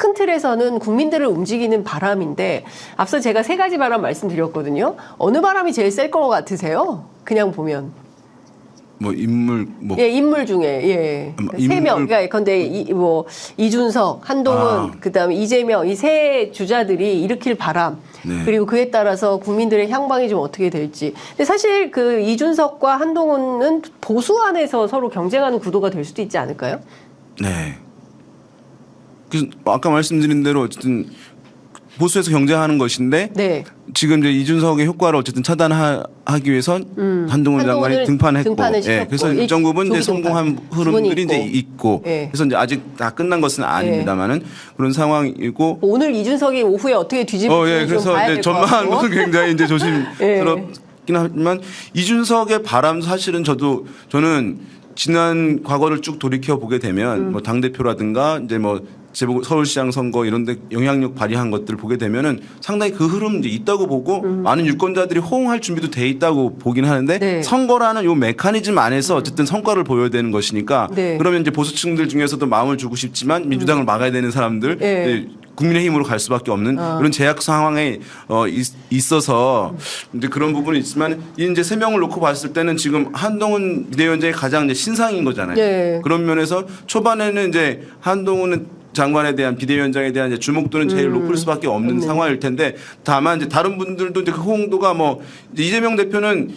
큰 틀에서는 국민들을 움직이는 바람인데 앞서 제가 세 가지 바람 말씀드렸거든요. 어느 바람이 제일 셀 것 같으세요? 그냥 보면. 뭐 인물 뭐 예, 인물 중에 예. 세 명. 그러니까 근데 이준석, 한동훈, 그다음에 이재명 이 세 주자들이 일으킬 바람. 네. 그리고 그에 따라서 국민들의 향방이 좀 어떻게 될지. 근데 사실 그 이준석과 한동훈은 보수 안에서 서로 경쟁하는 구도가 될 수도 있지 않을까요? 네. 그 아까 말씀드린 대로 어쨌든 보수에서 경쟁하는 것인데 네. 지금 이제 이준석의 효과를 어쨌든 차단하기 위해선 한동훈 장관이 등판했고, 예, 그래서 일정 부분 이제 성공한 흐름들이 이제 있고, 예. 그래서 이제 아직 다 끝난 것은 아닙니다만은 그런 상황이고. 오늘 이준석이 오후에 어떻게 뒤집을지 예, 좀 그래서 봐야 이제 될 것 같고. 전망은 굉장히 이제 조심스럽긴 하지만 이준석의 바람 사실은 저는 지난 과거를 쭉 돌이켜 보게 되면 뭐 당 대표라든가 이제 뭐 서울시장 선거 이런 데 영향력 발휘한 것들을 보게 되면은 상당히 그 흐름 이제 있다고 보고 많은 유권자들이 호응할 준비도 돼 있다고 보긴 하는데 네. 선거라는 요 메커니즘 안에서 어쨌든 성과를 보여야 되는 것이니까 네. 그러면 이제 보수층들 중에서도 마음을 주고 싶지만 민주당을 막아야 되는 사람들 네. 국민의힘으로 갈 수밖에 없는 이런 제약 상황에 있어서 이제 그런 부분이 있지만 이제 세 명을 놓고 봤을 때는 지금 한동훈 비대위원장이 가장 이제 신상인 거잖아요. 네. 그런 면에서 초반에는 이제 한동훈은 장관에 대한 비대위원장에 대한 이제 주목도는 제일 높을 수밖에 없는 상황일 텐데 다만 이제 다른 분들도 이제 그 호응도가 뭐 이재명 대표는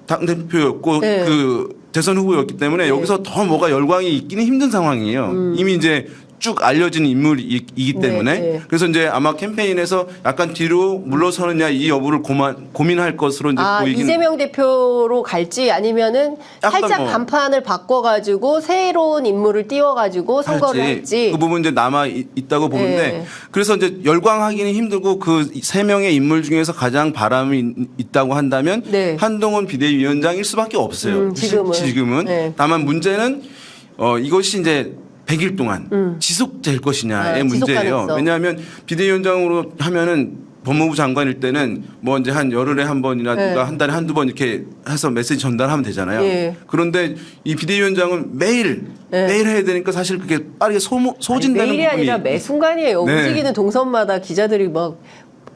당 대표였고 네. 그 대선 후보였기 때문에 네. 여기서 더 뭐가 열광이 있기는 힘든 상황이에요. 이미 이제 쭉 알려진 인물이기 때문에 네. 그래서 이제 아마 캠페인에서 약간 뒤로 물러서느냐 이 여부를 고민할 것으로 이제 보이긴. 이재명 대표로 갈지 아니면은 살짝 뭐 간판을 바꿔가지고 새로운 인물을 띄워가지고 선거를 할지. 그 부분 이제 남아 있다고 보는데 네. 그래서 이제 열광하기는 힘들고 그 세 명의 인물 중에서 가장 바람이 있다고 한다면 네. 한동훈 비대위원장일 수밖에 없어요. 지금은. 네. 다만 문제는 이것이 이제 100일 동안 지속될 것이냐의 문제예요. 왜냐하면 비대위원장으로 하면은 법무부 장관일 때는 뭐 이제 한 열흘에 한 번이나 네. 한 달에 한두 번 이렇게 해서 메시지 전달하면 되잖아요. 예. 그런데 이 비대위원장은 매일 해야 되니까 사실 그게 빠르게 소진되는 매일이 부분이. 아니라 매 순간이에요. 네. 움직이는 동선마다 기자들이 막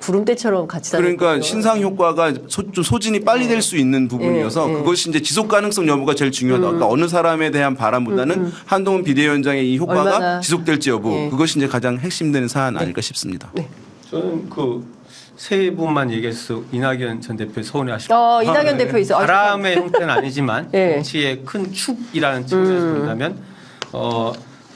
구름대처럼 같이 다니는 그러니까 거죠. 신상 효과가 좀 소진이 빨리 될 수 있는 부분이어서 그것이 이제 지속 가능성 여부가 제일 중요하다. 그러니까 어느 사람에 대한 바람보다는 한동훈 비대위원장의 이 효과가 얼마나. 지속될지 여부 예. 그것이 이제 가장 핵심되는 사안 아닐까 싶습니다. 네. 저는 그 세 분만 얘기해서 이낙연 전 대표 서운해하시고 이낙연 대표 있어. 바람의 형태는 아니지만 네. 정치의 큰 축이라는 측면에서 본다면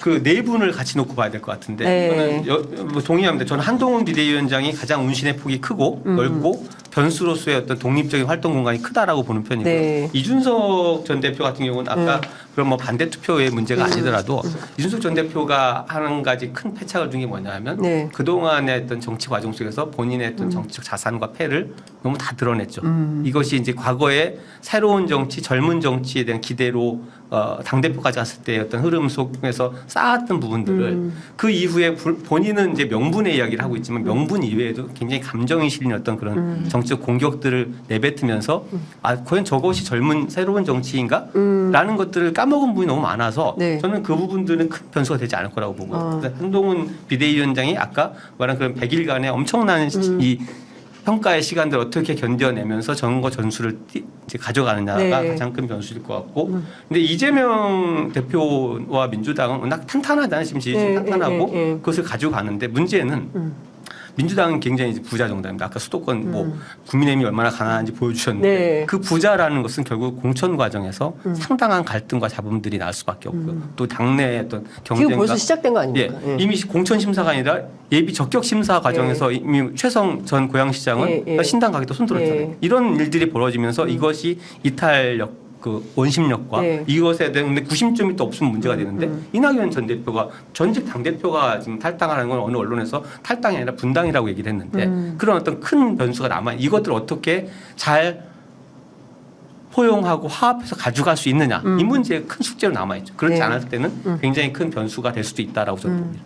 그 네 분을 같이 놓고 봐야 될 것 같은데 네. 저는 뭐 동의합니다. 저는 한동훈 비대위원장이 가장 운신의 폭이 크고 넓고 변수로서의 어떤 독립적인 활동 공간이 크다라고 보는 편이고요. 네. 이준석 전 대표 같은 경우는 아까 그런 뭐 반대 투표의 문제가 아니더라도 이준석 전 대표가 한 가지 큰 패착을 준 게 뭐냐면 네. 그동안의 어떤 정치 과정 속에서 본인의 어떤 정치적 자산과 패를 너무 다 드러냈죠. 이것이 이제 과거에 새로운 정치, 젊은 정치에 대한 기대로 당대표까지 갔을 때 어떤 흐름 속에서 쌓았던 부분들을 그 이후에 본인은 이제 명분의 이야기를 하고 있지만 명분 이외에도 굉장히 감정이 실린 어떤 그런 정치적 공격들을 내뱉으면서 과연 저것이 젊은 새로운 정치인가? 라는 것들을 까먹은 부분이 너무 많아서 네. 저는 그 부분들은 큰 변수가 되지 않을 거라고 보고 그래서 한동훈 비대위원장이 아까 말한 그런 100일간의 엄청난 이 평가의 시간들을 어떻게 견뎌내면서 전거 전술을 이제 가져가느냐가 네. 가장 큰 변수일 것 같고 근데 이재명 대표와 민주당은 워낙 탄탄하다는 지금 지지층 탄탄하고 그것을 가지고 가는데 문제는 민주당은 굉장히 이제 부자 정당입니다. 아까 수도권 뭐 국민의힘이 얼마나 가난한지 보여주셨는데 네. 그 부자라는 것은 결국 공천 과정에서 상당한 갈등과 잡음들이 날 수밖에 없고요. 또 당내의 어떤 경쟁과 지금 벌써 시작된 거 아닙니까? 예, 이미 공천 심사가 아니라 예비 적격 심사 과정에서 이미 최성 전 고양시장은 신당 가기도 손들었잖아요. 이런 일들이 벌어지면서 이것이 이탈력 그 원심력과 이것에 대한 근데 구심점이 또 없으면 문제가 되는데 이낙연 전 대표가 전직 당 대표가 지금 탈당하는 건 어느 언론에서 탈당이 아니라 분당이라고 얘기를 했는데 그런 어떤 큰 변수가 남아 이것들을 어떻게 잘 포용하고 화합해서 가져갈 수 있느냐 이 문제에 큰 숙제로 남아 있죠. 그렇지 않을 때는 굉장히 큰 변수가 될 수도 있다라고 저는 봅니다.